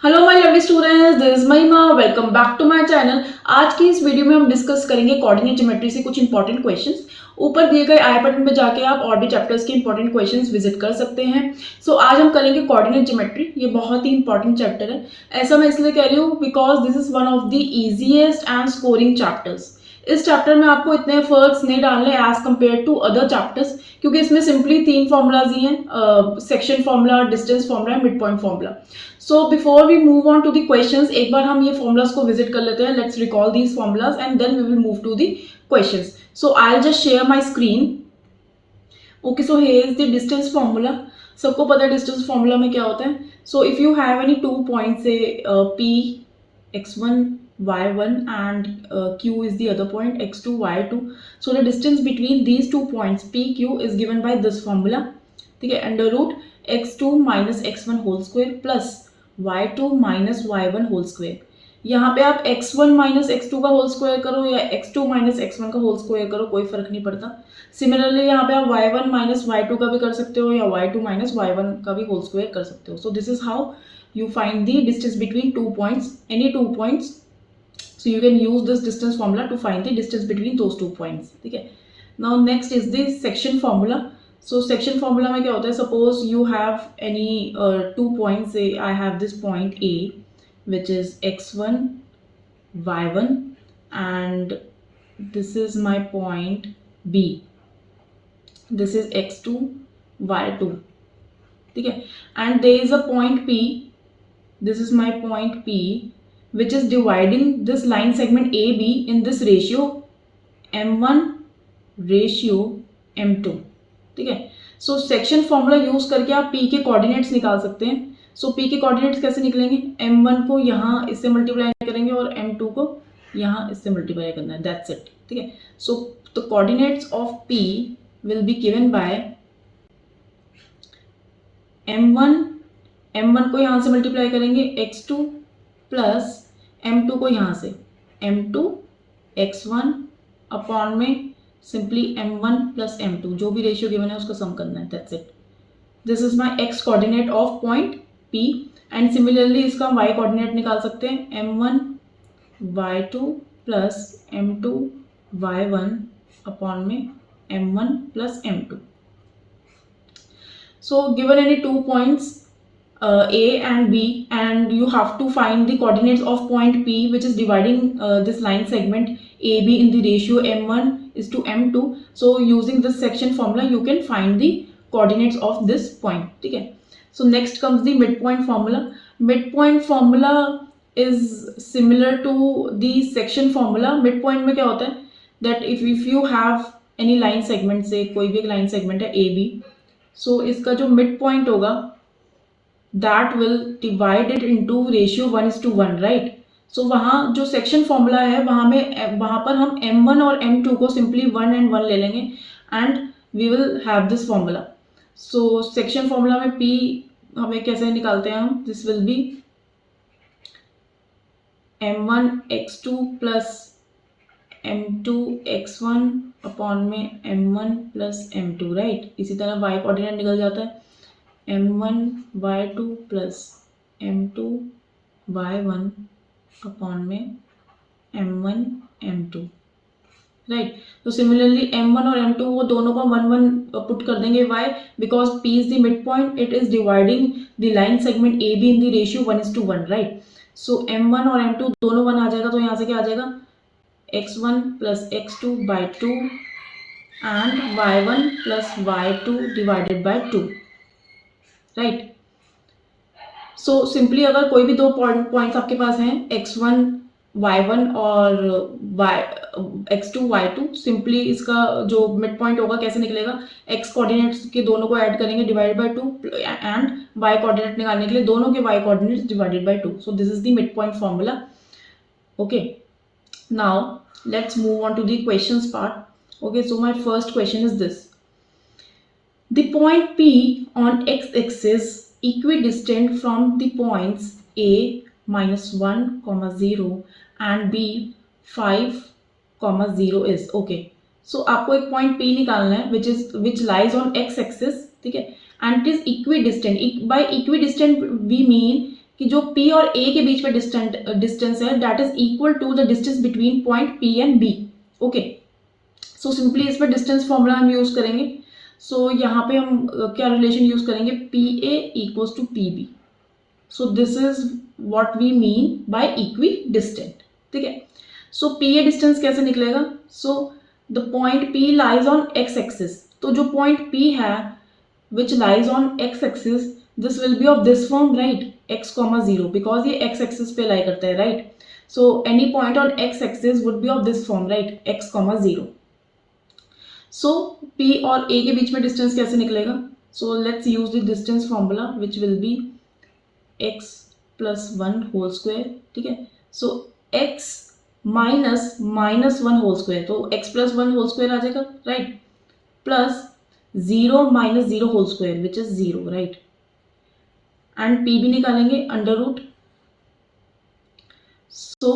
Hello my lovely students, this is Mahima. Welcome back to my channel. आज की इस video में हम डिस्कस करेंगे कोऑर्डिनेट ज्योमेट्री से कुछ इंपॉर्टेंट क्वेश्चंस। ऊपर दिए गए आई बटन में जाके आप और भी चैप्टर्स के इंपॉर्टेंट क्वेश्चंस विजिट कर सकते हैं। आज हम करेंगे कोऑर्डिनेट ज्योमेट्री। ये बहुत ही इंपॉर्टेंट चैप्टर है। ऐसा मैं इसलिए कह रही हूँ because this is one of the easiest and scoring chapters. इस चैप्टर में आपको इतने एफर्ट्स नहीं डालने as compare to other chapters, क्योंकि इसमें सिंपली 3 फॉर्मूलाज ही हैं, section formula, distance formula, mid point formula. So before we move on to the questions, एक बार हम ये फॉर्मूलाज को विजिट कर लेते हैं। Let's recall these formulas and then we will move to the questions. So I will just share my screen. Okay, so here is the distance formula. सबको पता है डिस्टेंस फॉर्मूला में क्या होता है। So if you have any 2 points, say P x1 y1 and Q is the other point x2 y2. So the distance between these 2 points PQ is given by this formula. ठीक है, under root x2 minus x1 whole square plus y2 minus y1 whole square. यहाँ पे आप x1 minus x2 का whole square करो या x2 minus x1 का whole square करो, कोई फर्क नहीं पड़ता। सिमिलरली यहाँ पे आप y1 माइनस y2 का भी कर सकते हो या y2 माइनस y1 का भी होल स्क्वायर कर सकते हो। सो this is how you find the distance between 2 points, any 2 points. So you can use this distance formula to find the distance between those 2 points. ठीक है, now next is the section formula. So section formula में क्या होता है, suppose you have any 2 points. Say I have this point A which is x1 y1 and this is my point B, this is x2 y2. ठीक है, and there is a point P, this is my point P which is dividing this line segment AB in this ratio m1 ratio m2. ठीक है, सो section formula use करके आप P के coordinates निकाल सकते हैं। सो P के कोऑर्डिनेट्स कैसे निकलेंगे, m1 को यहाँ इससे मल्टीप्लाई करेंगे और m2 को यहाँ इससे मल्टीप्लाई करना है, दैट्स इट। ठीक है, सो the coordinates of P will be given by m1 को यहाँ से मल्टीप्लाई करेंगे x2 प्लस m2 को यहाँ से m2 x1 अपॉन में सिंपली m1 प्लस m2, जो भी रेशियो गिवन है उसका सम करना है, that's it. This is my x coordinate of point P and similarly इसका y कोऑर्डिनेट निकाल सकते हैं m1 y2 plus m2 y1 upon में m1 plus m2. So given any 2 points A and B and you have to find the coordinates of point P which is dividing this line segment AB in the ratio m1 is to m2. So using this section formula you can find the coordinates of this point. ठीक है, so next comes the midpoint formula. Midpoint formula is similar to the section formula. Midpoint में क्या होता है that if you have any line segment, से कोई भी एक line segment है AB, so इसका जो मिड पॉइंट होगा that will divide it into ratio 1:1, right. So वहाँ जो सेक्शन फॉर्मूला है वहाँ पर हम m1 और m2 को सिंपली 1 and 1 ले लेंगे and we will have this formula. So section formula में p हमें कैसे निकालते हैं हम, this will be m1 x2 plus m2 x1 upon में m1 प्लस m2, राइट। इसी तरह y कोऑर्डिनेट निकल जाता है m1 y2 plus m2 y1 upon में m1 m2, राइट। तो सिमिलरली m1 और m2 वो दोनों को 1 1 पुट कर देंगे, why, because p is the mid point, it is dividing the line segment AB in the ratio 1:1, right. So m1 और m2 दोनों 1 आ जाएगा, तो यहाँ से क्या आ जाएगा x1 plus x2 by 2 and y1 plus y2 divided by 2, right. So simply अगर कोई भी दो पॉइंट्स आपके पास हैं x1 y1 और x2 y2, सिंपली इसका जो मिड पॉइंट होगा कैसे निकलेगा, x कोऑर्डिनेट्स के दोनों को ऐड करेंगे divided by 2 and y coordinate निकालने के लिए दोनों के y coordinates divided by 2. So this is the mid point formula. Okay, now let's move on to the questions part. Okay, so my first question is this: the point P on x-axis equidistant from the points A -1, 0 and B 5, 0 is. Okay, so आपको एक point P निकालना है which lies on x-axis, ठीक है, and it is equidistant. By equidistant we mean कि जो P और A के बीच में डिस्टेंस है that is equal to the distance between point P and B। Okay, so simply इस पर डिस्टेंस फॉर्मूला हम यूज करेंगे। सो यहाँ पे हम क्या रिलेशन यूज करेंगे, PA equals to PB। So this is what we mean by equidistant. ठीक है, सो PA डिस्टेंस कैसे निकलेगा, so the point P lies on x axis. तो जो पॉइंट P है which lies on x axis, this will be of this form, right, x comma 0, because ये x axis पे lie करता है, right, so any point on x axis would be of this form, right, x comma 0। so P और A के बीच में distance कैसे निकलेगा, so let's use the distance formula which will be x plus 1 whole square। ठीक है, so x minus 1 whole square, तो x plus 1 whole square आ जाएगा, right, plus 0 minus 0 whole square which is 0, right, and P भी निकालेंगे under root. सो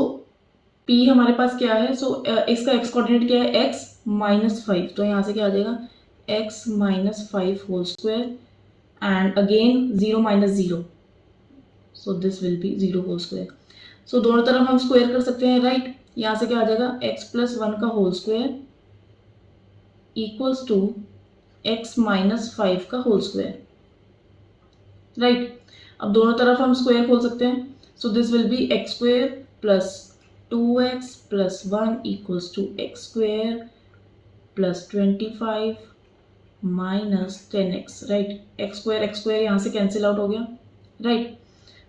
P हमारे पास क्या है, सो इसका x कोऑर्डिनेट क्या है, x -5, तो यहाँ से क्या आ जाएगा x -5 whole square and again 0 minus 0, so this will be 0 whole square. So दोनों तरफ हम स्क्वायर कर सकते हैं, राइट, यहाँ से क्या आ जाएगा x plus 1 का whole square equals to x -5 का होल स्क्वायर, राइट। अब दोनों तरफ हम स्क्वायर खोल सकते हैं, so this will be x square plus 2x plus 1 equals to x square plus 25 minus 10x, right, x square यहाँ से कैंसिल आउट हो गया, राइट।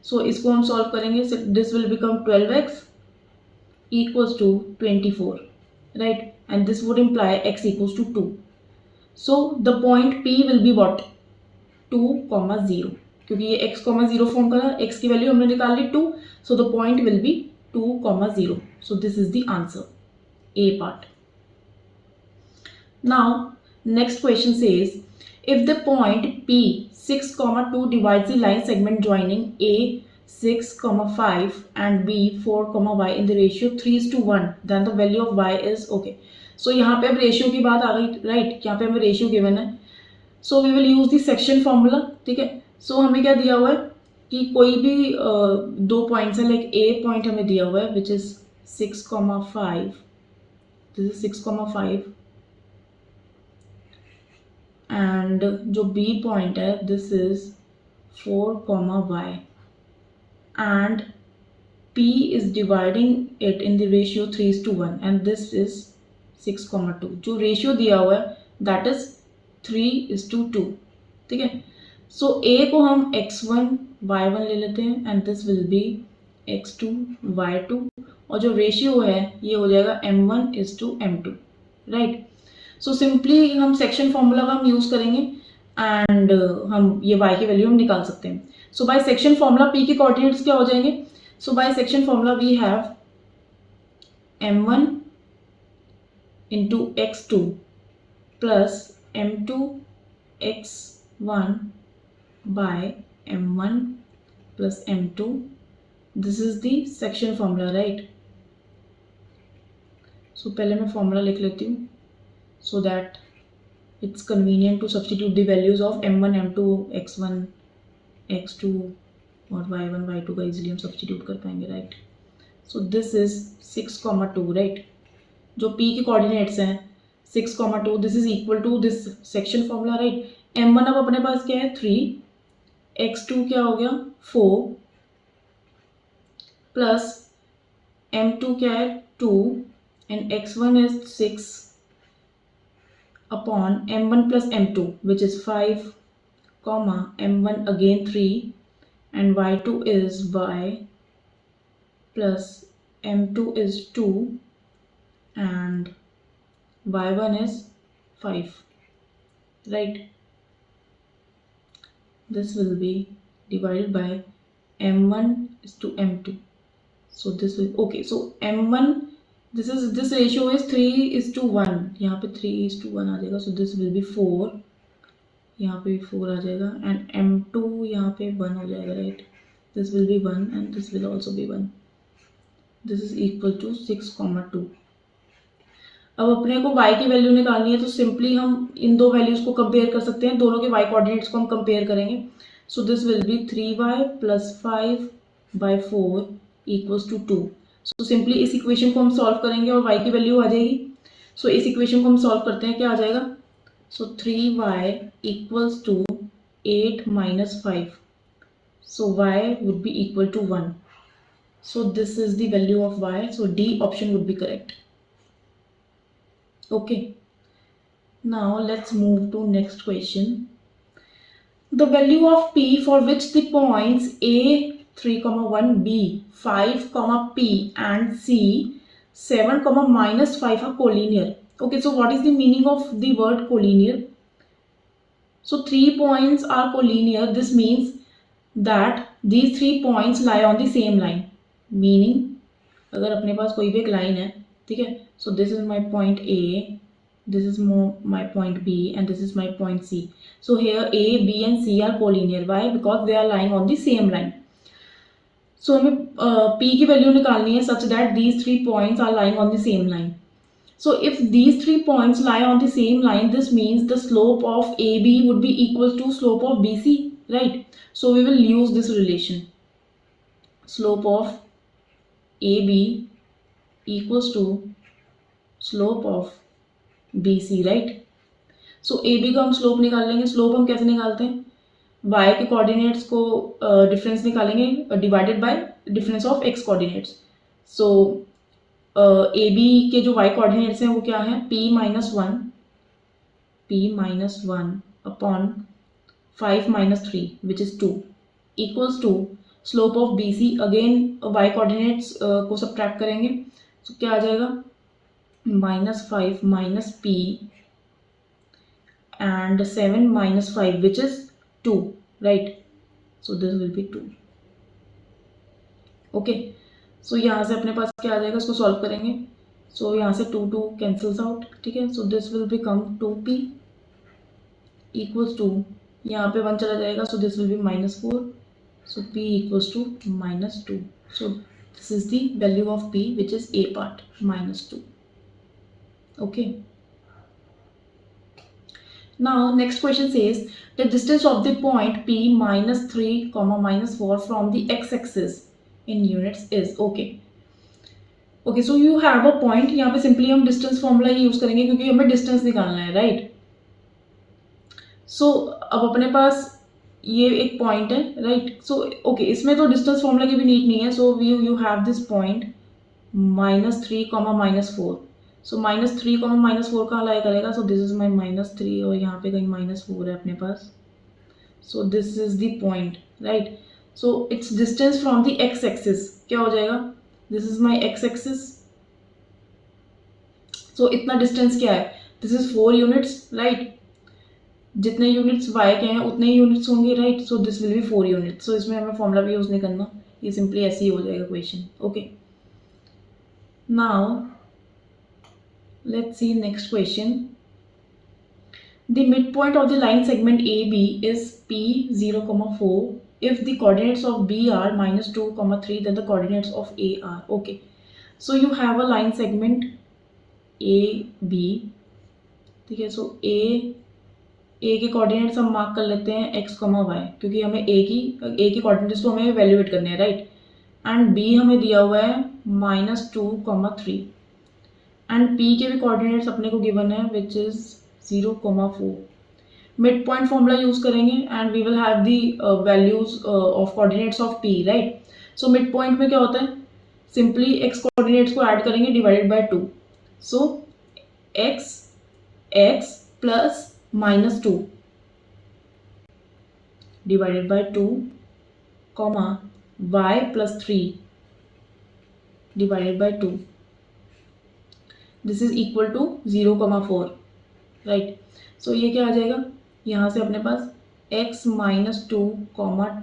सो इसको हम सॉल्व करेंगे, this will become 12x equals to 24, right, and this would imply x equals to 2। So the point P will be what, 2,0, क्योंकि ये x, 0 form का था, x की वैल्यू हमने निकाल ली 2, so the point will be 2,0। So this is the answer, A part. Now next question says if the point P 6,2 divides the line segment joining A 6,5 and B 4,y in the ratio 3:1, then the value of y is okay। so यहाँ पे अब ratio की बात आ गई, right, यहाँ पे हमें ratio given है, so we will use the section formula. ठीक है, सो हमें क्या दिया हुआ है कि कोई भी दो पॉइंट्स है, लाइक ए पॉइंट हमें दिया हुआ है which is 6,5, this is 6,5 and जो बी पॉइंट है this is 4,y and P is dividing it in the ratio 3:1 and this is 6,2। जो रेशियो दिया हुआ है दैट इज 3:2। ठीक है, सो A को हम x1 y1 ले लेते हैं and this will B x2 y2 और जो रेशियो है ये हो जाएगा m1:m2, राइट। सो सिंपली हम सेक्शन फॉर्मूला का हम यूज करेंगे एंड हम ये y की वैल्यू हम निकाल सकते हैं। So by section formula P के कोऑर्डिनेट्स क्या हो जाएंगे, so by section formula we have m1 into x2 plus m2 x1 by m1 plus m2, this is the section formula, right। so पहले मैं फॉर्मूला लिख लेती हूँ so that it's convenient to substitute the values of m1 m2 x1 x2 और y1 y2 का easily हम substitute कर पाएंगे, right। so this is 6,2, right, जो P के कोऑर्डिनेट्स हैं 6,2, this is equal to this section formula, right. m1 अब अपने पास क्या है 3, x2 क्या हो गया 4 प्लस m2 क्या है 2 and x1 is 6 upon m1 plus m2 which is 5 comma m1 again 3 and y2 is y plus m2 is 2 and y1 is 5, right। this will be divided by m1 is to m2, so this will okay, so m1 this ratio is 3:1, यहाँ पे 3:1 आ जाएगा, so this will be 4, यहाँ पे 4 आ जाएगा and m2 यहाँ पे 1 हो जाएगा, right, this will be 1 and this will also be 1, this is equal to 6,2। अब अपने को y की वैल्यू निकालनी है तो सिंपली हम इन दो वैल्यूज को कंपेयर कर सकते हैं, दोनों के y कोऑर्डिनेट्स को हम कंपेयर करेंगे, so this will be 3y plus 5 by 4 equals to 2। So simply इस इक्वेशन को हम सॉल्व करेंगे और y की वैल्यू आ जाएगी। सो इस इक्वेशन को हम सॉल्व करते हैं, क्या आ जाएगा? So 3y equals to 8 minus 5। So y would be equal to 1. So this is the value of y. So D option would be correct. Okay. Now let's move to next question. The value of p for which the points a 3, 1, b 5, p and c 7, minus 5 are collinear. Okay, so what is the meaning of the word collinear? So 3 points are collinear. This means that these 3 points lie on the same line. Meaning अगर अपने पास कोई भी एक line है, ठीक है, so this is my point A, this is my point B and this is my point C. So here A B and C are collinear. Why? Because they are lying on the same line. So हमें P की value निकालनी है such that these 3 points are lying on the same line. So if these 3 points lie on the same line, this means the slope of AB would be equal to slope of BC, right? So we will use this relation. Slope of AB equals to slope of BC, right? So AB का हम slope निकाल लेंगे. Slope हम कैसे निकालते हैं? Y के coordinates को difference निकालेंगे divided by difference of x coordinates. So AB के जो y coordinates हैं वो क्या है? P minus 1 upon 5 minus 3 which is 2 equals to slope of BC. Again y coordinates को subtract करेंगे. So क्या आ जाएगा? -5 minus p and 7 minus 5 which is 2, right? So this will be 2. Okay, so यहाँ से अपने पास क्या आ जाएगा? इसको सॉल्व करेंगे. So यहाँ से 2 कैंसल्स आउट, ठीक है. So this will become 2p equals to, यहाँ पे 1 चला जाएगा, so this will be -4. So p equals to -2. So this is the value of p, which is a part, -2. Okay. Now next question says the distance of the point P -3, -4 from the x-axis in units is. Okay, so you have a point. यहाँ पे simply हम distance formula ही use करेंगे क्योंकि हमें distance निकालना है, right? So अब अपने पास ये एक point है, right? So okay, इसमें तो distance formula की भी need नहीं है. So you have this point -3, -4. सो -3, -4 कहाँ लाया करेगा? सो दिस इज माई -3 और यहाँ पे कहीं -4 है अपने पास. So this is the point, right? So its distance from the x axis क्या हो जाएगा? This is my x axis. So इतना डिस्टेंस क्या है? This is 4 units, right? जितने यूनिट्स y के हैं उतने ही यूनिट्स होंगे, right? So this will be 4 units. So इसमें हमें फॉर्मूला भी यूज नहीं करना, ये सिंपली ऐसे ही हो जाएगा question. Okay, now let's see next question. The midpoint of the line segment AB is P 0, 4. If the coordinates of B are -2, 3, then the coordinates of A are. Okay, so you have a line segment AB. ठीक है, so A के coordinates हम mark कर लेते हैं x, y क्योंकि हमें A की coordinates को हमें evaluate करने हैं, right? And B हमें दिया हुआ है -2, 3. एंड पी के भी कोऑर्डिनेट्स अपने को गिवन है which is 0, 4. Mid point formula use करेंगे and we will have the values of coordinates of P, right? So mid point में क्या होता है? सिंपली एक्स कोऑर्डिनेट्स को ऐड करेंगे divided by 2. So x plus -2 divided by 2 comma y plus 3 divided by 2. This is equal to 0, 4, right? So ये क्या आ जाएगा? यहाँ से अपने पास x -2,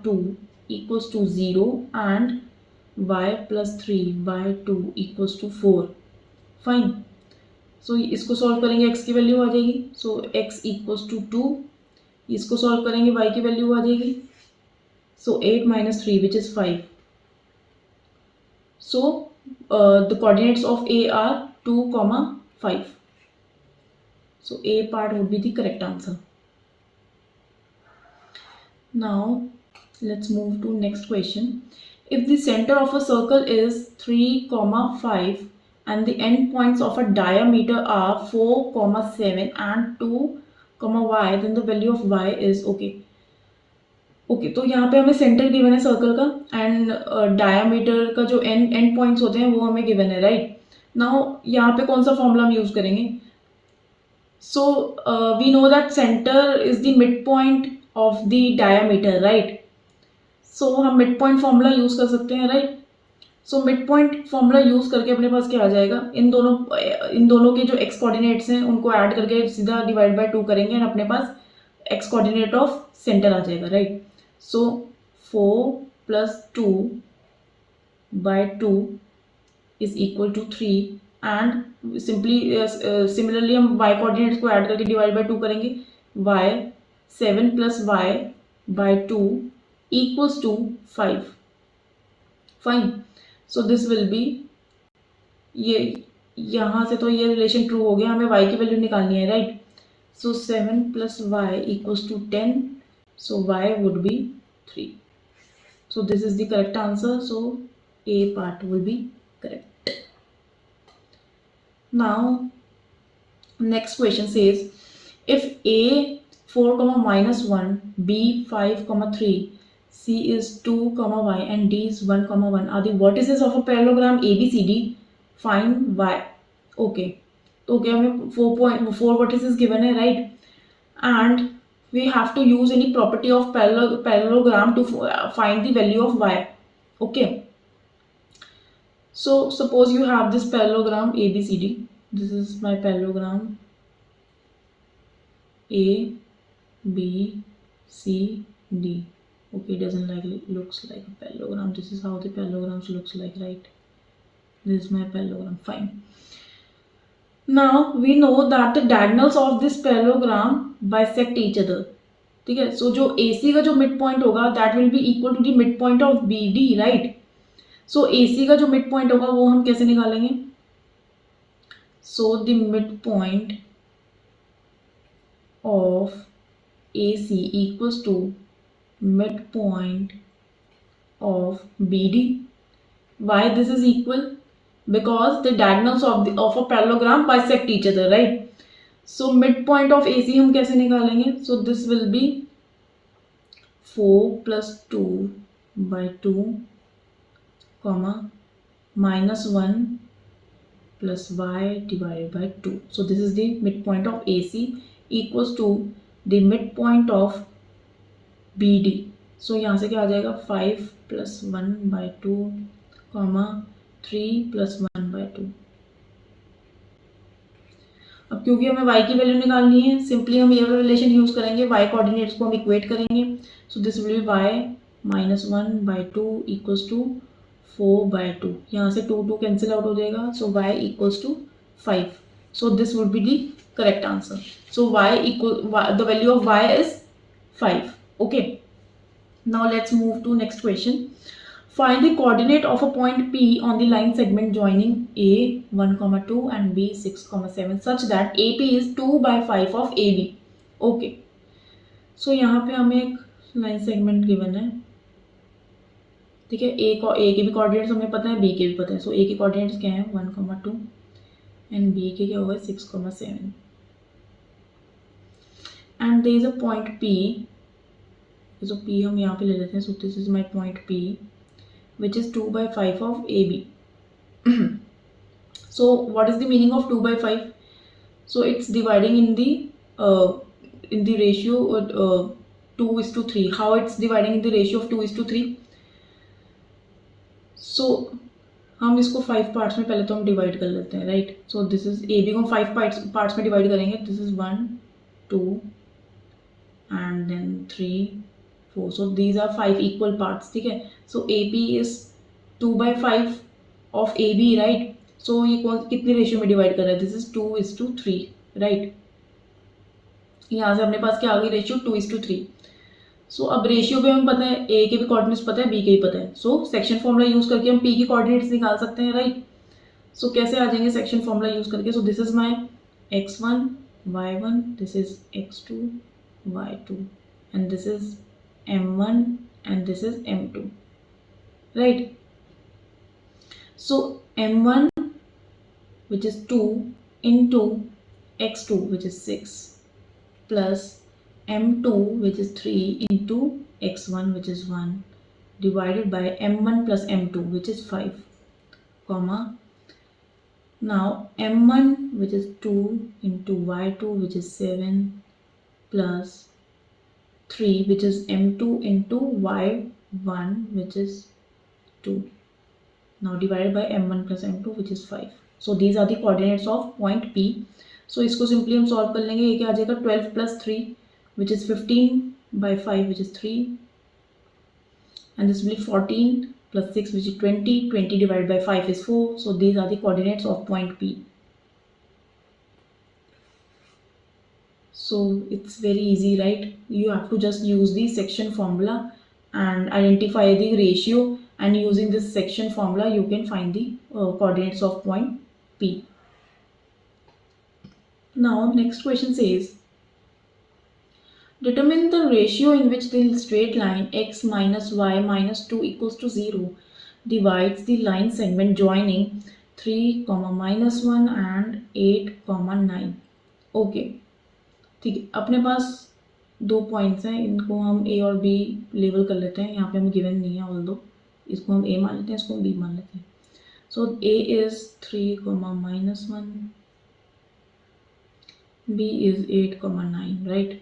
2 equals to 0 and y plus 3/2 equals to 4. Fine. So इसको सॉल्व करेंगे, x की वैल्यू आ जाएगी. So x equals to 2. इसको सॉल्व करेंगे, y की वैल्यू आ जाएगी. So 8 - 3 which is 5. So the coordinates of A are 2, 5. So A part would be the correct answer. Now let's move to next question. If the center of a circle is 3, 5 and the end points of a diameter are 4, 7 and 2, y, then the value of y is okay. Okay तो यहाँ पे हमें centre given है circle का and diameter का जो and points होते हैं वो हमें गिवन है, राइट. नाउ यहाँ पे कौन सा फॉर्मूला हम यूज करेंगे? So we know that centre is the mid point of the diameter, right. So हम मिड पॉइंट फॉर्मूला यूज कर सकते हैं, right. So mid point formula use करके अपने पास क्या आ जाएगा? इन दोनों के जो एक्स कोऑर्डिनेट्स हैं उनको ऐड करके सीधा डिवाइड बाय 2 करेंगे एंड अपने पास एक्स कोऑर्डिनेट ऑफ सेंटर आ जाएगा, right. So 4 plus 2 by 2 is equal to 3 and simply similarly हम y coordinates को ऐड करके डिवाइड बाय 2 करेंगे. y 7 plus y by 2 equals to 5. Fine. So this will be ये यहाँ से तो ये रिलेशन ट्रू हो गया. हमें y की वैल्यू निकालनी है, right. So 7 plus y equals to 10. So y would be 3. So this is the correct answer. So A part will be correct. Now next question says if A 4, minus 1, B 5, 3, C is 2, y and D is 1, 1 are the vertices of a parallelogram ABCD. Find y. Okay. तो क्या हमें 4 vertices given है, right? And we have to use any property of parallelogram to find the value of y. Okay. So suppose you have this parallelogram ABCD. This is my parallelogram A, B, C, D. Okay, it doesn't looks like a parallelogram. This is how the parallelograms looks like, right? This is my parallelogram. Fine. Now we know that the diagonals of this parallelogram bisect each other. ठीक है. सो जो AC का जो mid point होगा that will be equal to the mid point of BD, right. So AC का जो mid point होगा वो हम कैसे निकालेंगे? So the mid point of AC equals to mid point of BD. Why this is equal? Because the diagonals of a parallelogram bisect each other, right? So midpoint of AC हम कैसे निकालेंगे? So this will be 4 plus 2 by 2, minus 1 plus y divided by 2. So this is the midpoint of AC equals to the midpoint of BD. So यहाँ से क्या आ जाएगा? 5 plus 1 by 2, 3 plus 1 by 2. अब क्योंकि हमें y की वैल्यू निकालनी है, सिंपली हम ये वाला रिलेशन यूज करेंगे, y कोऑर्डिनेट्स को हम इक्वेट करेंगे. So this will B y minus 1 by 2 equals to 4 by 2. यहाँ से 2 कैंसिल आउट हो जाएगा. So y equals to 5. So this would be the correct answer. So the value of y is 5. Okay. Now let's move to next question. Find the coordinate of a point P on the line segment joining A 1, 2 and B 6, 7 such that AP is 2 by 5 of AB. Okay. So यहाँ पे हमें एक line segment given है. ठीक है. A के भी coordinates हमें पता है, B के भी पता है. सो A के कोऑर्डिनेट्स क्या हैं? 1, 2 एंड B के क्या होगा? 6, 7. And there is a point P. So P हम यहाँ पे ले लेते हैं. So this is my point P which is 2 by 5 of AB. So what is the meaning of 2 by 5? So it's dividing in the ratio 2:3. How it's dividing in the ratio of 2:3? So हम इसको 5 parts में पहले तो हम divide कर लेते हैं, right. So this is AB को हम 5 पार्ट्स में डिवाइड करेंगे. This is 1, 2 and then 3, 4. So these are 5 equal parts. ठीक है. So AP is 2 by 5 of AB, right? So ये कितनी रेशियो में डिवाइड कर रहा है? This is 2:3, right. यहाँ से अपने पास क्या आ गई रेशियो? 2:3. सो अब रेशियो पे हमें पता है, A के भी कोऑर्डिनेट्स पता है, B के भी पता है. सो सेक्शन फॉर्मूला यूज करके हम P की कोऑर्डिनेट्स निकाल सकते हैं, राइट. सो कैसे आ जाएंगे सेक्शन फॉर्मूला यूज करके? सो this is my x1, y1, this is x2, y2 and this is m1 and this is m2, right? So m1 which is 2 into x2 which is 6 plus m2 which is 3 into x1 which is 1 divided by m1 plus m2 which is 5 comma now m1 which is 2 into y2 which is 7 plus 3 which is m2 into y1 which is 2 now divided by m1 plus m2 which is 5. So these are the coordinates of point P. So इसको simply हम solve कर लेंगे. ये क्या आ जाएगा 12 plus 3 which is 15 by 5 which is 3 and this will be 14 plus 6 which is 20. 20 divided by 5 is 4. So these are the coordinates of point P. So it's very easy, right? You have to just use the section formula and identify the ratio, and using this section formula you can find the coordinates of point P. Now next question says determine the ratio in which the straight line x minus y minus 2 equals to 0 divides the line segment joining 3, minus 1 and 8, 9. Okay, ठीक है. अपने पास दो points हैं, इनको हम ए और B label कर लेते हैं. यहाँ पे हमें गिवन नहीं है, ऑल्दो इसको हम ए मान लेते हैं, इसको हम बी मान लेते हैं. सो ए is 3, minus 1, b is 8, 9, right?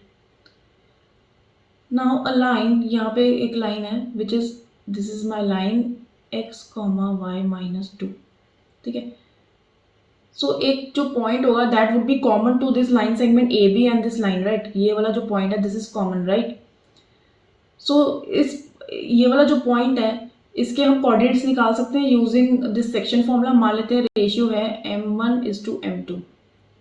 Now a line, यहाँ पे एक लाइन है which is this is my line x, y minus 2. ठीक है. सो एक जो पॉइंट होगा that would be common to this line segment A B and this line, right? ये वाला जो पॉइंट है this is common, right? So इस ये वाला जो पॉइंट है इसके हम कोऑर्डिनेट्स निकाल सकते हैं यूजिंग दिस सेक्शन फॉर्मूला. मान लेते हैं रेशियो है m1:m2.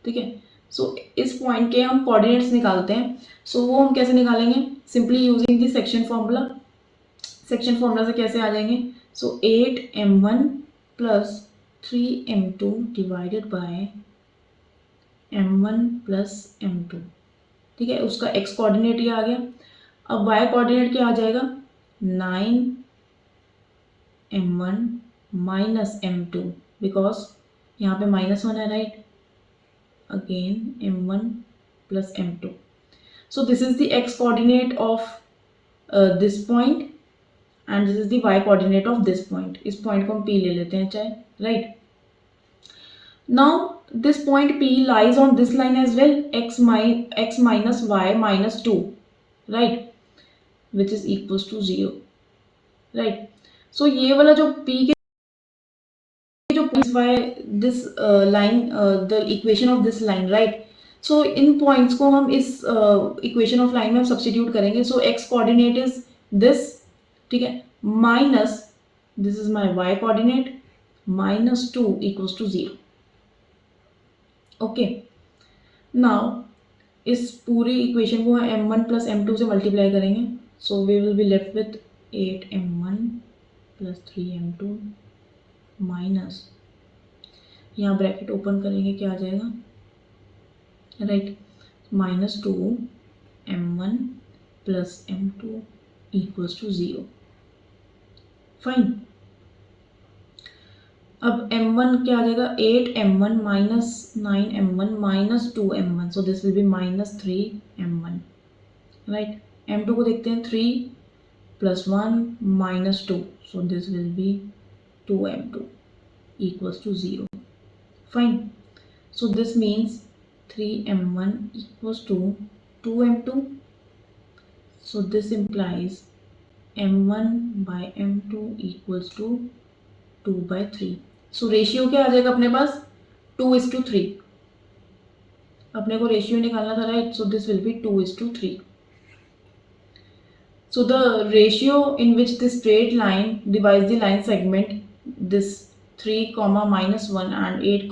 ठीक है. सो इस पॉइंट के हम कोऑर्डिनेट्स निकालते हैं. सो वो हम कैसे निकालेंगे? Simply using the section formula. Section formula से कैसे आ जाएंगे? सो 8m1 plus 3m2 divided by m1 plus m2. ठीक है, उसका x कोऑर्डिनेट ये आ गया. अब y कोऑर्डिनेट क्या आ जाएगा? 9m1 minus m2 बिकॉज यहाँ पे -1 है, right? Again m1 plus m2. So this is the x coordinate of this point and this is the y coordinate of this point. इस point को हम p ले लेते हैं चाहे, right? Now this point P lies on this line as well, x minus y minus 2, right? Which is equals to 0, right? So ये वाला जो P के जो points y this line the equation of this line, right? So in points को हम इस equation of line में हम substitute करेंगे. So x coordinate is this, ठीक है, minus this is my y coordinate minus 2 equals to 0. Okay. Now इस पूरी इक्वेशन को m1 प्लस m2 से मल्टीप्लाई करेंगे. So we will be left with 8m1 plus 3m2 minus, यहाँ bracket open करेंगे, क्या आ जाएगा, right? Minus 2m1 plus m2 equals to 0. Fine. अब m1 क्या आ जाएगा? 8m1 minus 9m1 minus 2m1. So this will be minus 3m1, right? m2 को देखते हैं. 3 plus 1 minus 2. So this will be 2m2 equals to 0. Fine. So this means 3m1 equals to 2m2. So this implies m1 by m2 equals to 2/3. सो ratio क्या आ जाएगा अपने पास? 2:3. अपने को रेशियो निकालना था, right? So this will B 2:3. So the ratio in which the straight line divides the line segment this 3, minus 1 and 8,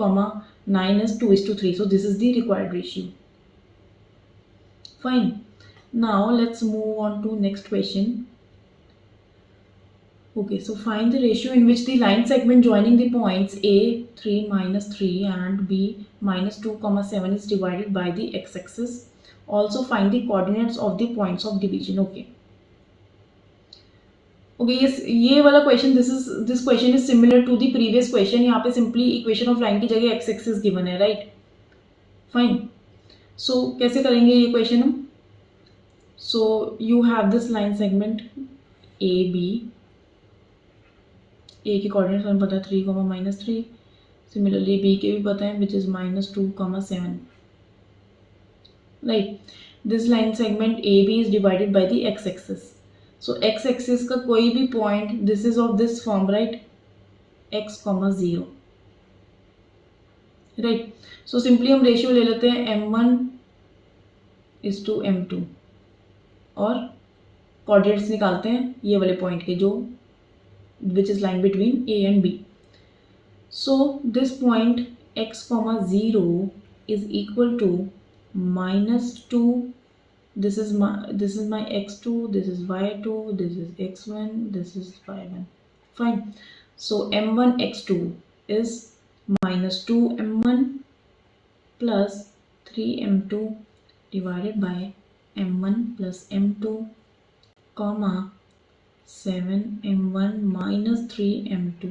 9 is 2:3. So this is the required ratio. Fine. Now let's move on to next question. Okay, so find the ratio in which the line segment joining the points A 3 minus 3 and B minus 2, 7 is divided by the x-axis. Also find the coordinates of the points of division. Okay. Okay, ये वाला question, this question is similar to the previous question. यहाँ पे simply equation of line की जगह x axis given है, right. Fine. So कैसे करेंगे ये क्वेश्चन हम? So you have this line segment A B. A के कोऑर्डिनेट्स हमें पता है 3, -3. सिमिलरली बी के भी पता है which is -2, 7. Right. This line segment A B is divided by the x axis. So x axis का कोई भी point, this is of this form, right, x, 0. Right. So simply हम रेशियो ले लेते हैं m1:m2 और कोऑर्डिनेट्स निकालते हैं ये वाले पॉइंट के, जो which is line between a and b. So this point x, 0 is equal to -2. This is my x2, this is y2, this is x1, this is y1. Fine. So m1 x2 is -2m1 plus 3m2 divided by m1 plus m2, comma 7m1 minus 3m2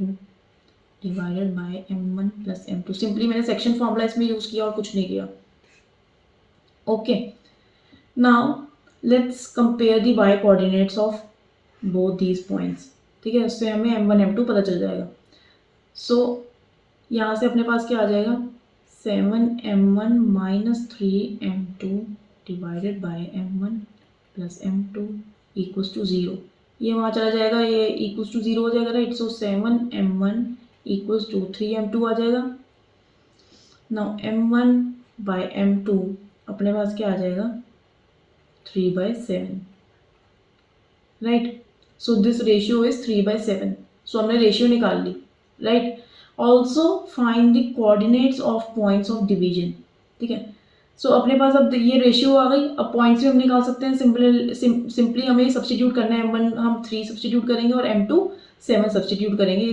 divided by m1 plus m2. Simply मैंने section formula इसमें use किया और कुछ नहीं किया. Okay, now let's compare the y coordinates of both these points. ठीक है, उससे हमें m1 m2 पता चल जाएगा. सो यहाँ से अपने पास क्या आ जाएगा? 7m1 minus 3m2 divided by m1 plus m2 equals to 0. ये वहाँ चला जाएगा, ये इक्वल्स टू 0 हो जाएगा, right. So 7m1 equals to 3m2 आ जाएगा. नाउ m1 बाय m2 अपने पास क्या आ जाएगा? 3/7. Right. So this ratio is 3/7. So हमने रेशियो निकाल ली, right. Also find the coordinates of points of division. ठीक है. सो अपने पास अब ये रेशियो आ गई. अब पॉइंट्स भी हम निकाल सकते हैं. सिंपली हमें सब्सटीट्यूट करना है. m1 हम 3 सब्सटीट्यूट करेंगे और m2 7 सब्सटीट्यूट करेंगे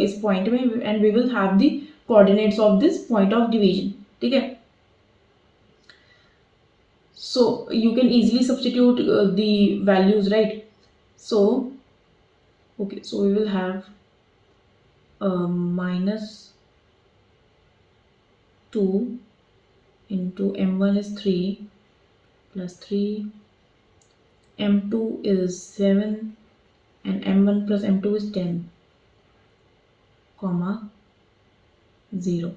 इस पॉइंट में, and we will have the coordinates of this point of division. ठीक है. So you can easily substitute the values, right. So okay, so we will have -2 into m1 is 3 plus 3, m2 is 7 and m1 plus m2 is 10, comma 0.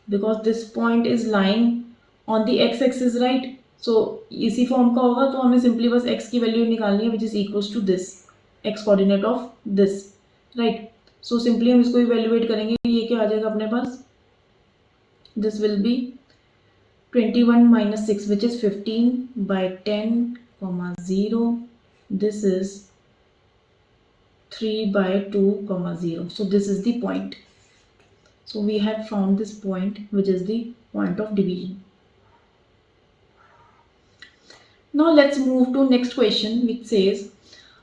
Because this point is lying on the x axis, right. So इसी form का होगा, तो हमें simply बस x की value निकालनी है which is equals to this x coordinate of this, right. So simply हम इसको इवेल्युएट करेंगे. ये क्या आ जाएगा अपने पास? This will be 21 minus 6, which is 15 by 10, 0. This is 3/2, 0. So this is the point. So we have found this point, which is the point of division. Now let's move to next question, which says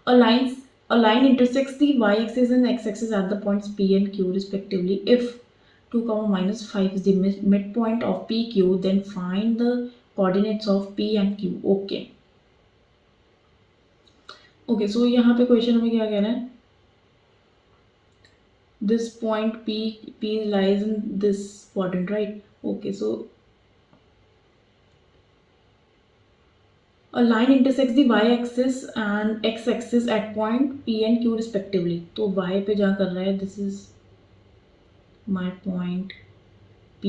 a line intersects the y-axis and x-axis at the points P and Q respectively. If 2, -5 is the midpoint of PQ, then find the coordinates of P and Q. Okay. Okay, so यहाँ पे question हमें क्या कहना है? This point P lies in this quadrant, right? Okay, so a line intersects the y-axis and x-axis at point P and Q respectively. तो y पे जा कर रहा है. This is my point P,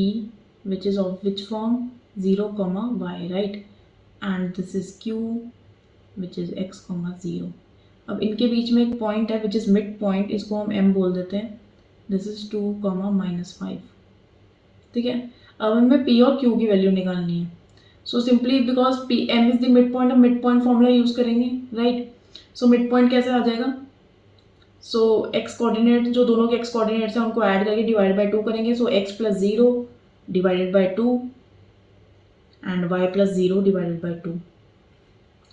which is of which form? 0, y, right. And this is Q, which is x, 0. अब इनके बीच में एक पॉइंट है which is mid point, इसको हम m बोल देते हैं. This is 2, -5. ठीक है. अब हमें P और Q की वैल्यू निकालनी है. So simply because m is the mid point, हम मिड पॉइंट फॉर्मूला यूज करेंगे, राइट. सो मिड पॉइंट कैसे आ जाएगा? सो एक्स कोऑर्डिनेट, जो दोनों के एक्स कोऑर्डिनेट्स हैं उनको ऐड करके डिवाइड बाय 2 करेंगे. So x + 0 divided by 2 and y + 0 divided by 2.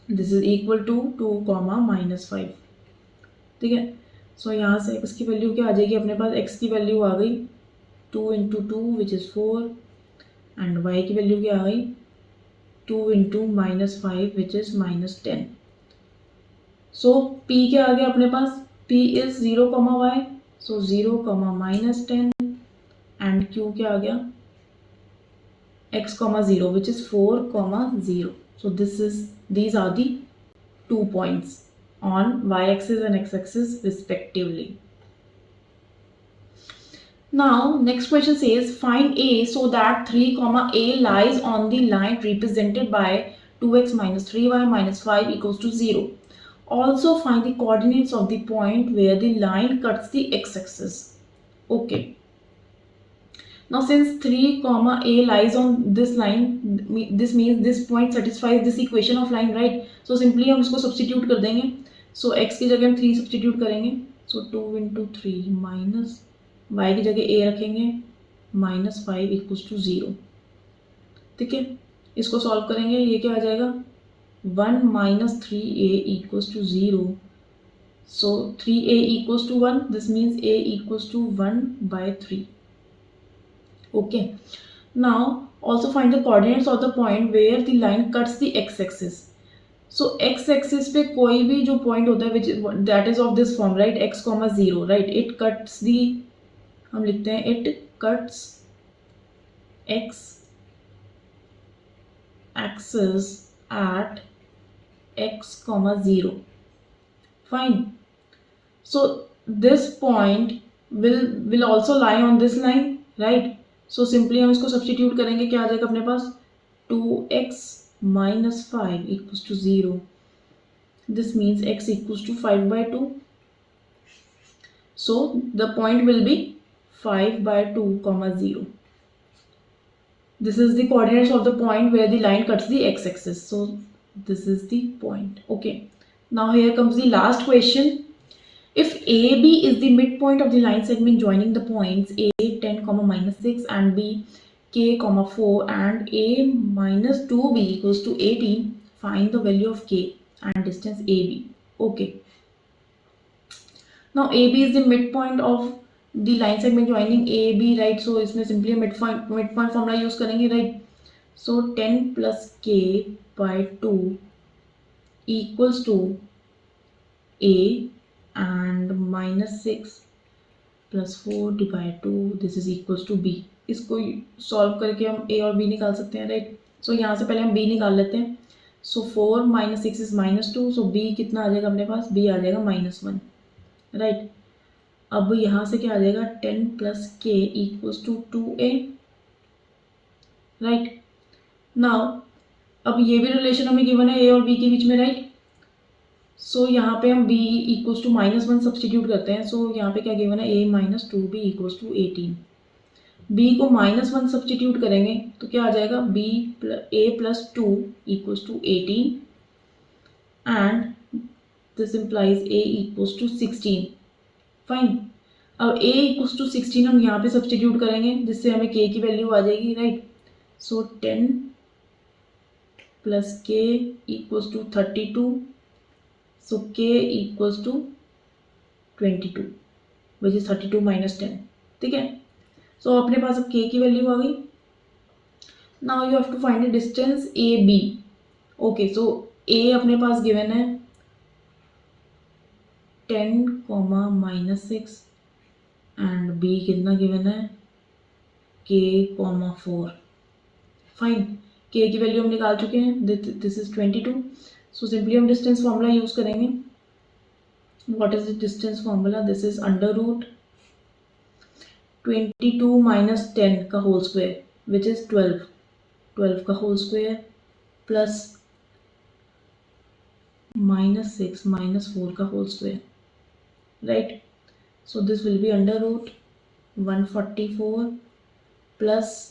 This is equal to 2, -5. ठीक है. सो यहाँ से x की वैल्यू क्या आ जाएगी? अपने पास x की वैल्यू आ गई 2 × 2 विच इज़ 4 एंड y की वैल्यू क्या आ गई? 2 × -5 विच इज़ -10. सो p क्या आ गया अपने पास, p is 0, y, so 0, -10 and q क्या आ गया x, 0 which is 4, 0. So these are the 2 points on y-axis and x-axis respectively. Now next question says find a so that 3 a lies on the line represented by 2x minus 3y minus 5 equals to 0. Also find the coordinates of the point where the line cuts the x-axis. Okay. Now since 3 a lies on this line, this means this point satisfies this equation of line, right? So simply हम इसको substitute कर देंगे. So x की जगह हम 3 substitute करेंगे. So 2 into 3 minus y की जगह a रखेंगे minus 5 equals to 0. ठीक है, इसको solve करेंगे, ये क्या आ जाएगा 1 minus 3a equals to 0. So 3a equals to 1. This means a equals to 1 by 3. Okay, now also find the coordinates of the point where the line cuts the x-axis. So x-axis पे कोई भी जो point होता है which that is of this form, right? x, 0, right? It cuts the, हम लिखते हैं it cuts x axis at x, 0. Fine. So this point will also lie on this line, right? So simply हम इसको substitute करेंगे, क्या आ जाएगा अपने पास 2x minus 5 equals to 0. This means x equals to 5 by 2. So the point will be 5 by 2, 0. This is the coordinates of the point where the line cuts the x-axis. So this is the point. Okay. Now here comes the last question. If AB is the midpoint of the line segment joining the points A 10, minus 6 and B k, 4 and A minus 2B equals to 18, find the value of k and distance AB. Okay. Now AB is the midpoint of the line segment joining AB, right? So इसमें simply midpoint formula use करेंगे, right? So 10 plus k by 2 equals to A and minus 6 plus 4 divided 2 this is equals to b. इसको solve करके हम a और b निकाल सकते हैं, right? सो यहाँ से पहले हम b निकाल लेते हैं. सो 4 minus 6 is -2. सो b कितना आ जाएगा अपने पास, b आ जाएगा -1, राइट? अब यहाँ से क्या आ जाएगा 10 plus k equals to 2a, right? Now अब ये भी रिलेशन हमें गिवन है a और b के बीच में, राइट? सो यहाँ पे हम b इक्वल्स टू -1 सब्सटीट्यूट करते हैं. सो यहाँ पे क्या गिवन है a minus 2b equals to 18. b को -1 सब्सटीट्यूट करेंगे तो क्या आ जाएगा a plus 2 equals to 18 and this implies a equals to 16. Fine. अब a इक्वल्स टू 16 हम यहाँ पे सब्सटीट्यूट करेंगे जिससे हमें k की वैल्यू आ जाएगी, right? So 10 plus k equals to 32. So k equals to 22 which is 32 minus 10. ठीक है, so अपने पास अब k की वैल्यू आ गई. Now you have to find the distance AB. Okay, so a अपने पास given है 10, -6 and b कितना given है k, 4. फाइन. k की वैल्यू हम निकाल चुके हैं, दिस इज 22. सो सिंपली हम डिस्टेंस फॉर्मूला यूज करेंगे. What is the distance formula? This is under root 22 minus 10 का होल स्क्वायर विच इज 12 का होल स्क्वायर प्लस -6 -4 का whole square, right? So this will be under root 144 plus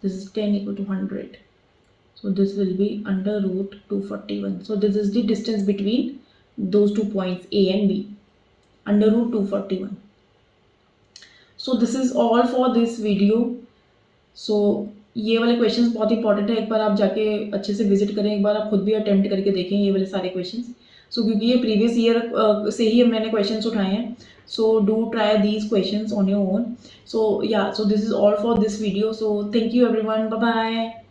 this is 10 equal to 100. So this will be under root 241. So this is the distance between those 2 points A and B, under root 241. So this is all for this video. So ये वाले questions बहुत important है, एक बार आप जाके अच्छे से visit करें, एक बार आप खुद भी अटेम्प्ट करके देखें ये वाले सारे क्वेश्चंस. सो क्योंकि ये प्रीवियस ईयर से ही मैंने क्वेश्चंस उठाए हैं. So do try these questions on your own. So yeah, so this is all for this video. So thank you everyone. Bye bye.